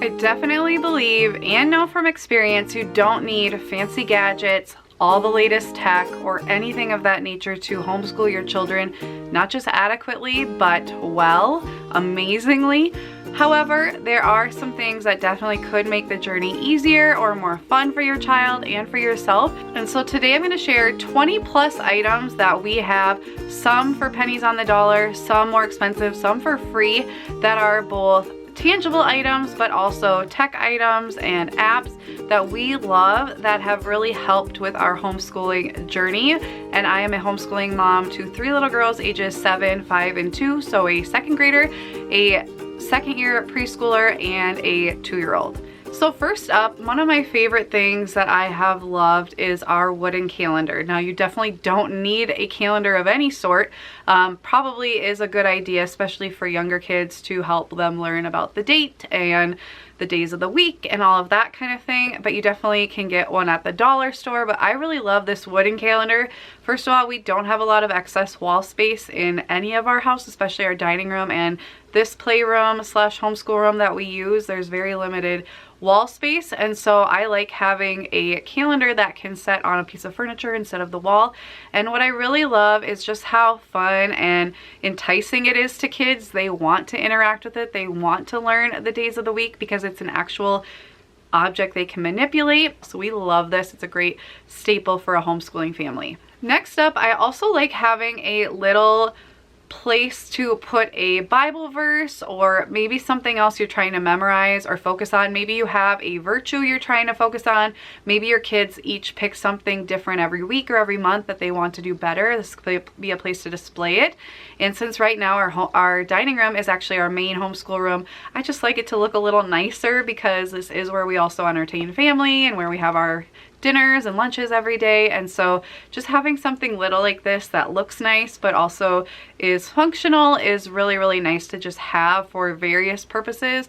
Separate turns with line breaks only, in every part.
I definitely believe and know from experience you don't need fancy gadgets, all the latest tech, or anything of that nature to homeschool your children, not just adequately, but well, amazingly. However, there are some things that definitely could make the journey easier or more fun for your child and for yourself. And so today I'm going to share 20 plus items that we have, some for pennies on the dollar, some more expensive, some for free, that are both tangible items but also tech items and apps that we love that have really helped with our homeschooling journey. And I am a homeschooling mom to 3 little girls ages 7, 5, and 2, so a second grader, a second year preschooler, and a 2-year-old. So first up, one of my favorite things that I have loved is our wooden calendar. Now you definitely don't need a calendar of any sort. Probably is a good idea, especially for younger kids, to help them learn about the date and the days of the week and all of that kind of thing, but you definitely can get one at the dollar store. But I really love this wooden calendar. First of all, we don't have a lot of excess wall space in any of our house, especially our dining room and this playroom slash homeschool room that we use. There's very limited wall space, and so I like having a calendar that can set on a piece of furniture instead of the wall. And what I really love is just how fun and enticing it is to kids. They want to interact with it. They want to learn the days of the week because it's an actual object they can manipulate. So we love this. It's a great staple for a homeschooling family. Next up, I also like having a little place to put a Bible verse or maybe something else you're trying to memorize or focus on. Maybe you have a virtue you're trying to focus on. Maybe your kids each pick something different every week or every month that they want to do better. This could be a place to display it. And since right now our dining room is actually our main homeschool room, I just like it to look a little nicer because this is where we also entertain family and where we have our dinners and lunches every day. And so just having something little like this that looks nice but also is functional is really, really nice to just have for various purposes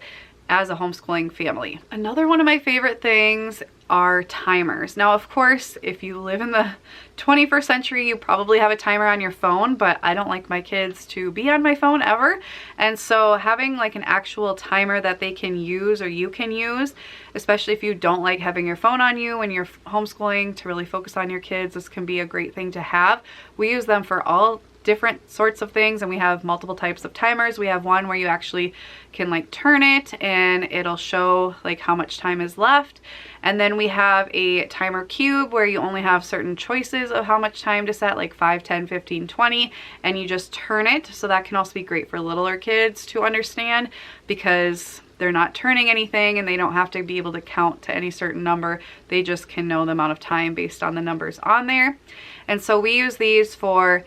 as a homeschooling family. Another one of my favorite things are timers. Now, of course, if you live in the 21st century, you probably have a timer on your phone, but I don't like my kids to be on my phone ever. And so having like an actual timer that they can use or you can use, especially if you don't like having your phone on you when you're homeschooling to really focus on your kids, this can be a great thing to have. We use them for all different sorts of things, and we have multiple types of timers. We have one where you actually can like turn it and it'll show like how much time is left. And then we have a timer cube where you only have certain choices of how much time to set, like 5, 10, 15, 20, and you just turn it. So that can also be great for littler kids to understand because they're not turning anything and they don't have to be able to count to any certain number. They just can know the amount of time based on the numbers on there. And so we use these for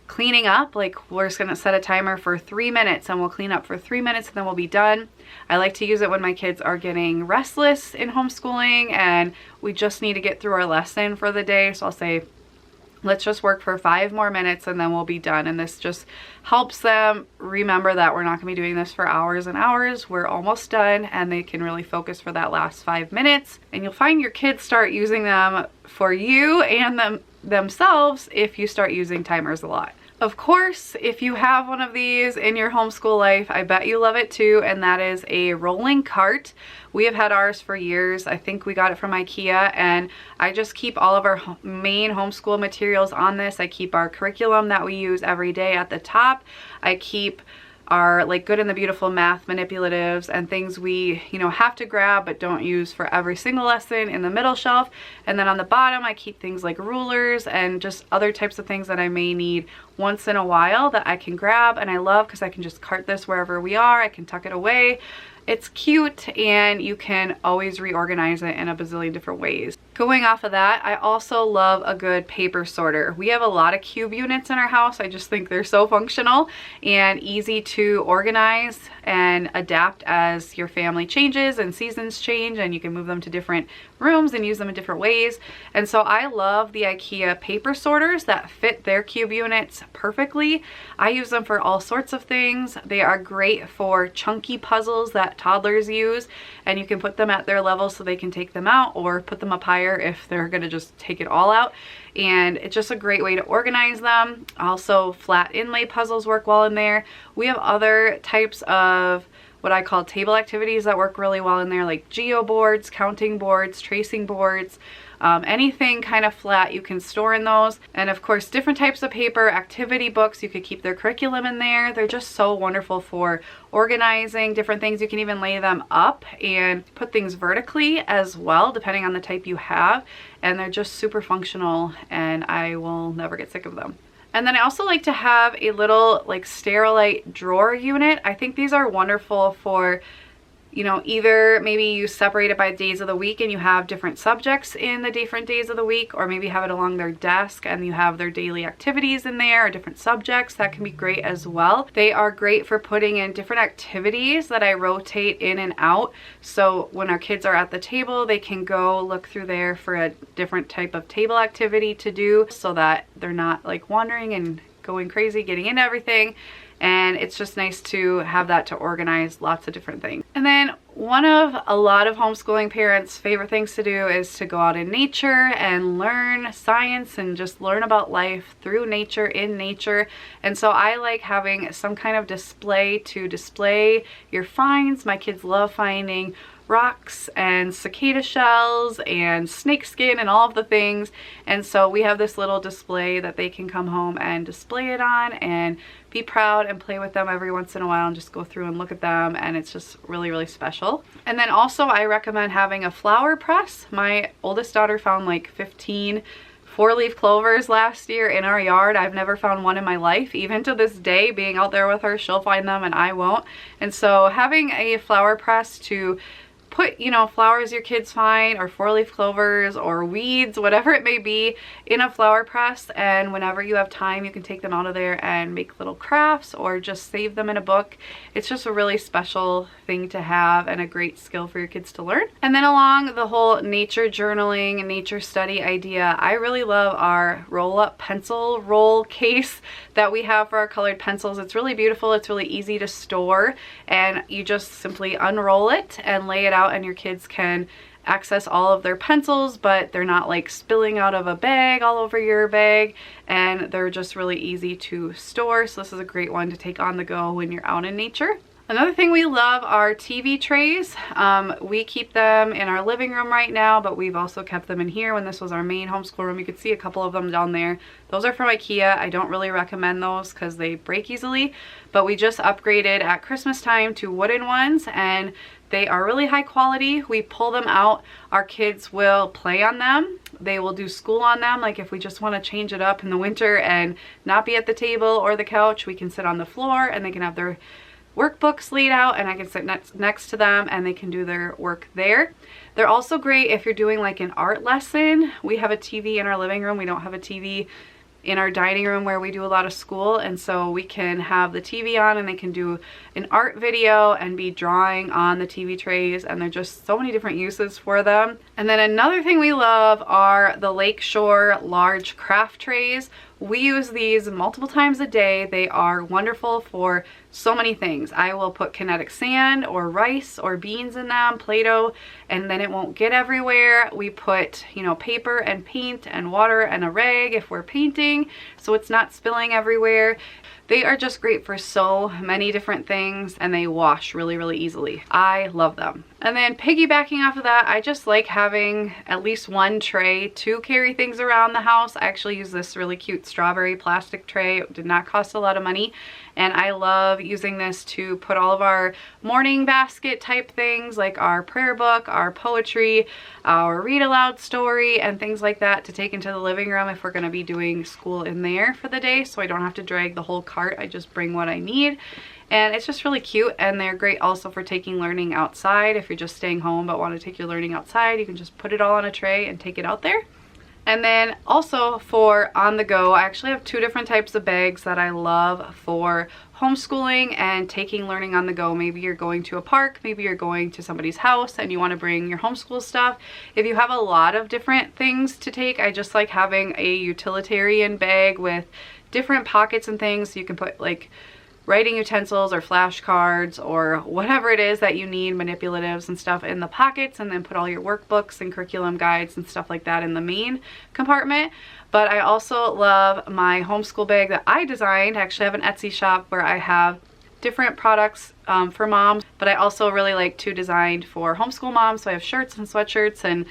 cleaning up. Like we're just gonna set a timer for 3 minutes and we'll clean up for 3 minutes and then we'll be done. I like to use it when my kids are getting restless in homeschooling and we just need to get through our lesson for the day. So I'll say, let's just work for 5 more minutes and then we'll be done. And this just helps them remember that we're not gonna be doing this for hours and hours. We're almost done, and they can really focus for that last 5 minutes. And you'll find your kids start using them for you and themselves if you start using timers a lot. Of course, if you have one of these in your homeschool life, I bet you love it too, and that is a rolling cart. We have had ours for years. I think we got it from IKEA, and I just keep all of our main homeschool materials on this. I keep our curriculum that we use every day at the top. I keep our like Good and the Beautiful math manipulatives and things we have to grab but don't use for every single lesson in the middle shelf. And then on the bottom I keep things like rulers and just other types of things that I may need once in a while that I can grab, and I love because I can just cart this wherever we are. I can tuck it away. It's cute and you can always reorganize it in a bazillion different ways. Going off of that, I also love a good paper sorter. We have a lot of cube units in our house. I just think they're so functional and easy to organize and adapt as your family changes and seasons change, and you can move them to different rooms and use them in different ways. And so I love the IKEA paper sorters that fit their cube units perfectly. I use them for all sorts of things. They are great for chunky puzzles that toddlers use, and you can put them at their level so they can take them out, or put them up higher if they're gonna just take it all out. And it's just a great way to organize them. Also, flat inlay puzzles work well in there. We have other types of what I call table activities that work really well in there, like geo boards, counting boards, tracing boards. Anything kind of flat you can store in those. And of course, different types of paper, activity books, you could keep their curriculum in there. They're just so wonderful for organizing different things. You can even lay them up and put things vertically as well, depending on the type you have. And they're just super functional, and I will never get sick of them. And then I also like to have a little like Sterilite drawer unit. I think these are wonderful for, you know, either maybe you separate it by days of the week and you have different subjects in the different days of the week, or maybe have it along their desk and you have their daily activities in there or different subjects. That can be great as well. They are great for putting in different activities that I rotate in and out. So when our kids are at the table, they can go look through there for a different type of table activity to do, so that they're not like wandering and going crazy, getting into everything. And it's just nice to have that to organize lots of different things. And then one of a lot of homeschooling parents' favorite things to do is to go out in nature and learn science and just learn about life through nature, in nature. And so I like having some kind of display to display your finds. My kids love finding rocks and cicada shells and snake skin and all of the things, and so we have this little display that they can come home and display it on and be proud and play with them every once in a while and just go through and look at them, and it's just really, really special. And then also I recommend having a flower press. My oldest daughter found like 15 four-leaf clovers last year in our yard. I've never found one in my life. Even to this day, being out there with her, she'll find them and I won't. And so having a flower press to put, you know, flowers your kids find, or four-leaf clovers or weeds, whatever it may be, in a flower press, and whenever you have time you can take them out of there and make little crafts or just save them in a book. It's just a really special thing to have and a great skill for your kids to learn. And then along the whole nature journaling and nature study idea, I really love our roll-up pencil roll case that we have for our colored pencils. It's really beautiful, it's really easy to store, and you just simply unroll it and lay it out, and your kids can access all of their pencils, but they're not like spilling out of a bag all over your bag, and they're just really easy to store. So this is a great one to take on the go when you're out in nature. Another thing we love are TV trays. We keep them in our living room right now, but we've also kept them in here. When this was our main homeschool room, you could see a couple of them down there. Those are from IKEA. I don't really recommend those because they break easily, but we just upgraded at Christmas time to wooden ones, and they are really high quality. We pull them out, our kids will play on them. They will do school on them. Like if we just want to change it up in the winter and not be at the table or the couch, we can sit on the floor and they can have their workbooks laid out, and I can sit next to them and they can do their work there. They're also great if you're doing like an art lesson. We have a TV in our living room. We don't have a TV in our dining room where we do a lot of school, and so we can have the TV on and they can do an art video and be drawing on the TV trays, and there's just so many different uses for them. And then another thing we love are the Lakeshore large craft trays. We use these multiple times a day. They are wonderful for so many things. I will put kinetic sand or rice or beans in them, Play-Doh, and then it won't get everywhere. We put, you know, paper and paint and water and a rag if we're painting, so it's not spilling everywhere. They are just great for so many different things, and they wash really, really easily. I love them. And then piggybacking off of that, I just like having at least one tray to carry things around the house. I actually use this really cute strawberry plastic tray. It did not cost a lot of money, and I love using this to put all of our morning basket type things like our prayer book, our poetry, our read aloud story, and things like that to take into the living room if we're going to be doing school in there for the day, so I don't have to drag the whole cart. I just bring what I need. And it's just really cute, and they're great also for taking learning outside. If you're just staying home but want to take your learning outside, you can just put it all on a tray and take it out there. And then also for on the go, I actually have two different types of bags that I love for homeschooling and taking learning on the go. Maybe you're going to a park, maybe you're going to somebody's house and you want to bring your homeschool stuff. If you have a lot of different things to take, I just like having a utilitarian bag with different pockets and things, so you can put like writing utensils or flashcards or whatever it is that you need, manipulatives and stuff, in the pockets, and then put all your workbooks and curriculum guides and stuff like that in the main compartment. But I also love my homeschool bag that I designed. I actually have an Etsy shop where I have different products for moms, but I also really like to design for homeschool moms. So I have shirts and sweatshirts and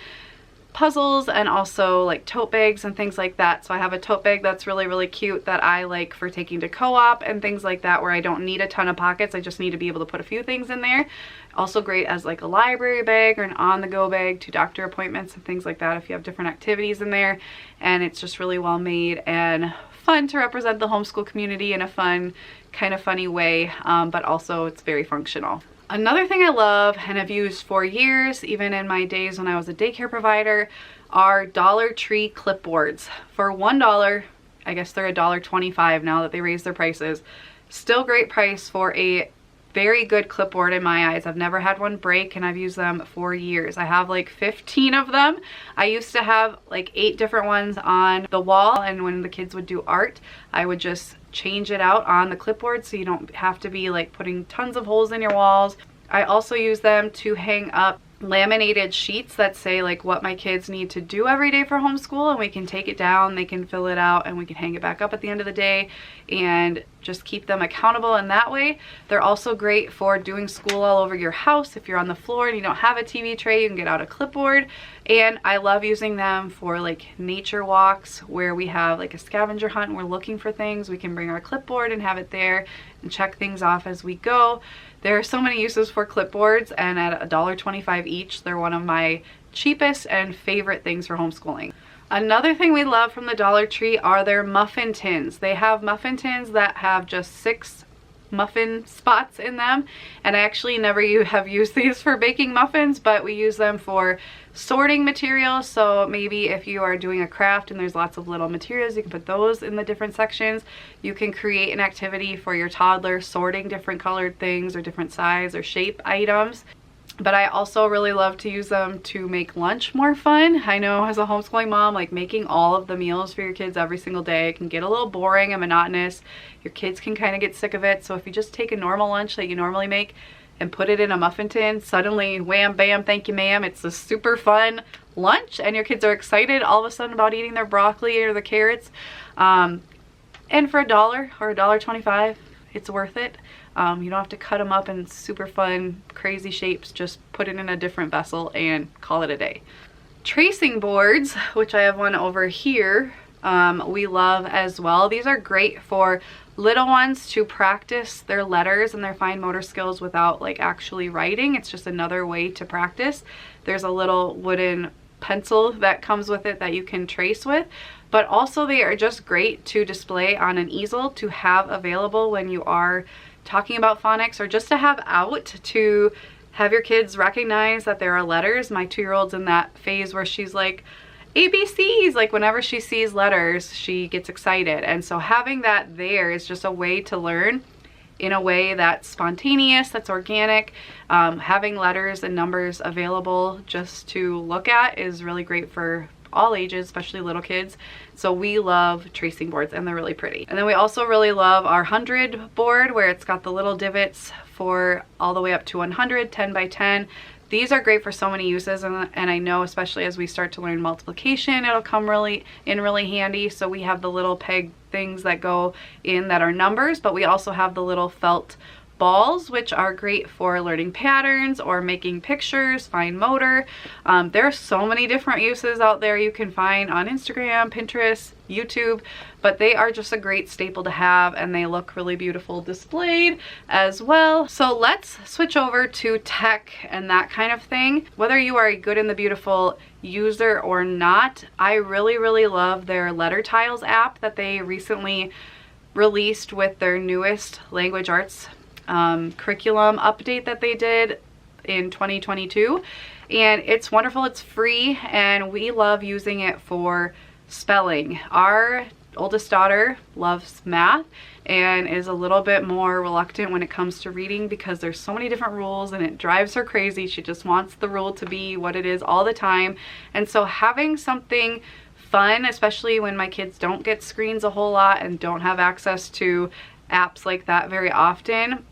puzzles and also like tote bags and things like that. So I have a tote bag that's really cute that I like for taking to co-op and things like that, where I don't need a ton of pockets. I just need to be able to put a few things in there. Also great as like a library bag or an on-the-go bag to doctor appointments and things like that if you have different activities in there. And it's just really well made and fun to represent the homeschool community in a fun, kind of funny way, but also it's very functional. Another thing I love and have used for years, even in my days when I was a daycare provider, are Dollar Tree clipboards. For $1, I guess they're $1.25 now that they raised their prices. Still great price for a very good clipboard in my eyes. I've never had one break and I've used them for years. I have like 15 of them. I used to have like 8 different ones on the wall, and when the kids would do art, I would just change it out on the clipboard so you don't have to be like putting tons of holes in your walls. I also use them to hang up laminated sheets that say like what my kids need to do every day for homeschool, and we can take it down, they can fill it out, and we can hang it back up at the end of the day and just keep them accountable in that way. They're also great for doing school all over your house. If you're on the floor and you don't have a TV tray, you can get out a clipboard. And I love using them for like nature walks where we have like a scavenger hunt and we're looking for things. We can bring our clipboard and have it there and check things off as we go. There are so many uses for clipboards, and at $1.25 each, they're one of my cheapest and favorite things for homeschooling. Another thing we love from the Dollar Tree are their muffin tins. They have muffin tins that have just 6 muffin spots in them, and I actually never have used these for baking muffins, but we use them for sorting materials. So maybe if you are doing a craft and there's lots of little materials, you can put those in the different sections. You can create an activity for your toddler sorting different colored things or different size or shape items. But I also really love to use them to make lunch more fun. I know as a homeschooling mom, like making all of the meals for your kids every single day can get a little boring and monotonous. Your kids can kind of get sick of it. So if you just take a normal lunch that you normally make and put it in a muffin tin, suddenly wham bam, thank you ma'am, it's a super fun lunch and your kids are excited all of a sudden about eating their broccoli or the carrots. And for $1 or $1.25, it's worth it. You don't have to cut them up in super fun, crazy shapes. Just put it in a different vessel and call it a day. Tracing boards, which I have one over here, we love as well. These are great for little ones to practice their letters and their fine motor skills without like actually writing. It's just another way to practice. There's a little wooden pencil that comes with it that you can trace with, but also they are just great to display on an easel to have available when you are talking about phonics, or just to have out to have your kids recognize that there are letters. My 2-year-old's in that phase where she's like ABCs, like whenever she sees letters she gets excited, and so having that there is just a way to learn in a way that's spontaneous, that's organic. Having letters and numbers available just to look at is really great for all ages, especially little kids. So we love tracing boards and they're really pretty. And then we also really love our 100 board where it's got the little divots for all the way up to 100, 10 by 10. These are great for so many uses, and I know especially as we start to learn multiplication, it'll come really handy. So we have the little peg things that go in that are numbers, but we also have the little felt balls, which are great for learning patterns or making pictures, fine motor. There are so many different uses out there you can find on Instagram, Pinterest, YouTube, but they are just a great staple to have, and they look really beautiful displayed as well. So let's switch over to tech and that kind of thing. Whether you are a Good and the Beautiful user or not, I really love their Letter Tiles app that they recently released with their newest language arts curriculum update that they did in 2022, and it's wonderful. It's free and we love using it for spelling. Our oldest daughter loves math and is a little bit more reluctant when it comes to reading because there's so many different rules and it drives her crazy. She just wants the rule to be what it is all the time, and so having something fun, especially when my kids don't get screens a whole lot and don't have access to apps like that very often,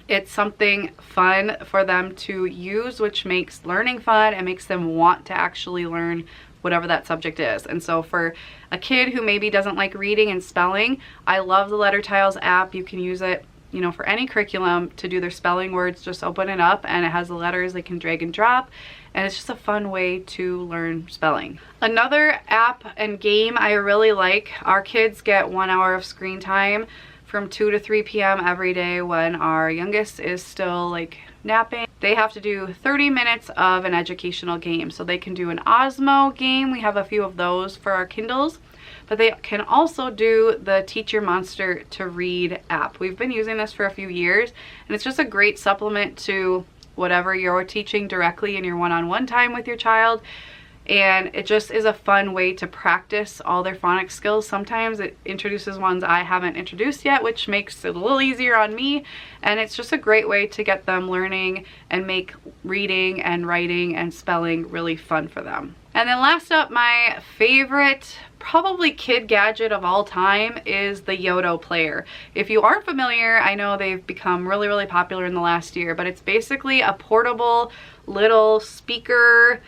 it's something fun for them to use, which makes learning fun and makes them want to actually learn whatever that subject is. And so for a kid who maybe doesn't like reading and spelling, I love the Letter Tiles app. You can use it you know, for any curriculum to do their spelling words, just open it up and it has the letters they can drag and drop, and it's just a fun way to learn spelling. Another app and game I really like, our kids get 1 hour of screen time from 2 to 3 p.m. every day when our youngest is still like napping. They have to do 30 minutes of an educational game. So they can do an Osmo game. We have a few of those for our Kindles. But they can also do the Teach Your Monster to Read app. We've been using this for a few years, and it's just a great supplement to whatever you're teaching directly in your one-on-one time with your child. And it just is a fun way to practice all their phonics skills. Sometimes it introduces ones I haven't introduced yet, which makes it a little easier on me. And it's just a great way to get them learning and make reading and writing and spelling really fun for them. And then last up, my favorite probably kid gadget of all time is the Yodo Player. If you aren't familiar, I know they've become really popular in the last year, but it's basically a portable little speaker,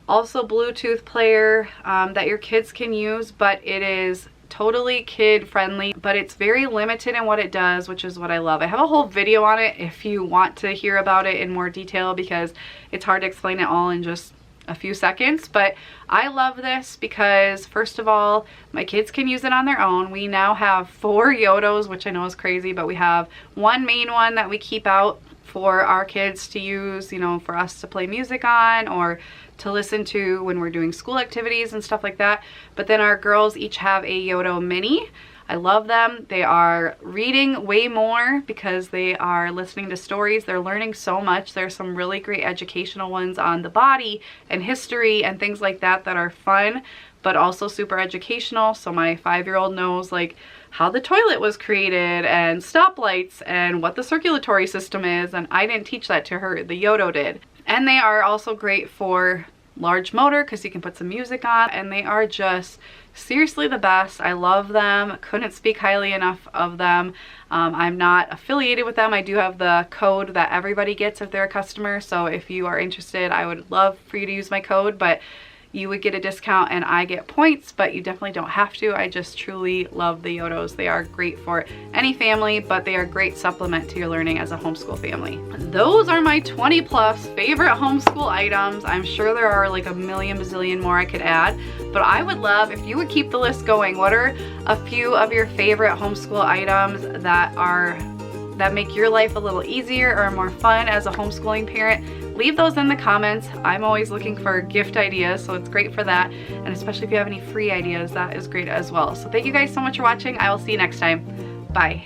also Bluetooth player that your kids can use, but it is totally kid friendly, but it's very limited in what it does, which is what I love. I have a whole video on it if you want to hear about it in more detail, because it's hard to explain it all in just a few seconds. But I love this because, first of all, my kids can use it on their own. We now have 4 Yodos, which I know is crazy, but we have one main one that we keep out for our kids to use, you know, for us to play music on or to listen to when we're doing school activities and stuff like that. But then our girls each have a Yodo Mini. I love them. They are reading way more because they are listening to stories. They're learning so much. There's some really great educational ones on the body and history and things like that that are fun, but also super educational. So my 5-year-old knows like how the toilet was created and stoplights and what the circulatory system is, and I didn't teach that to her, the Yodo did. And they are also great for large motor because you can put some music on, and they are just seriously the best. I love them. Couldn't speak highly enough of them. I'm not affiliated with them. I do have the code that everybody gets if they're a customer, so if you are interested, I would love for you to use my code, but you would get a discount and I get points, but you definitely don't have to. I just truly love the Yodos. They are great for any family, but they are a great supplement to your learning as a homeschool family. Those are my 20+ favorite homeschool items. I'm sure there are like a million bazillion more I could add, but I would love if you would keep the list going. What are a few of your favorite homeschool items that make your life a little easier or more fun as a homeschooling parent? Leave those in the comments. I'm always looking for gift ideas, so it's great for that. And especially if you have any free ideas, that is great as well. So thank you guys so much for watching. I will see you next time. Bye.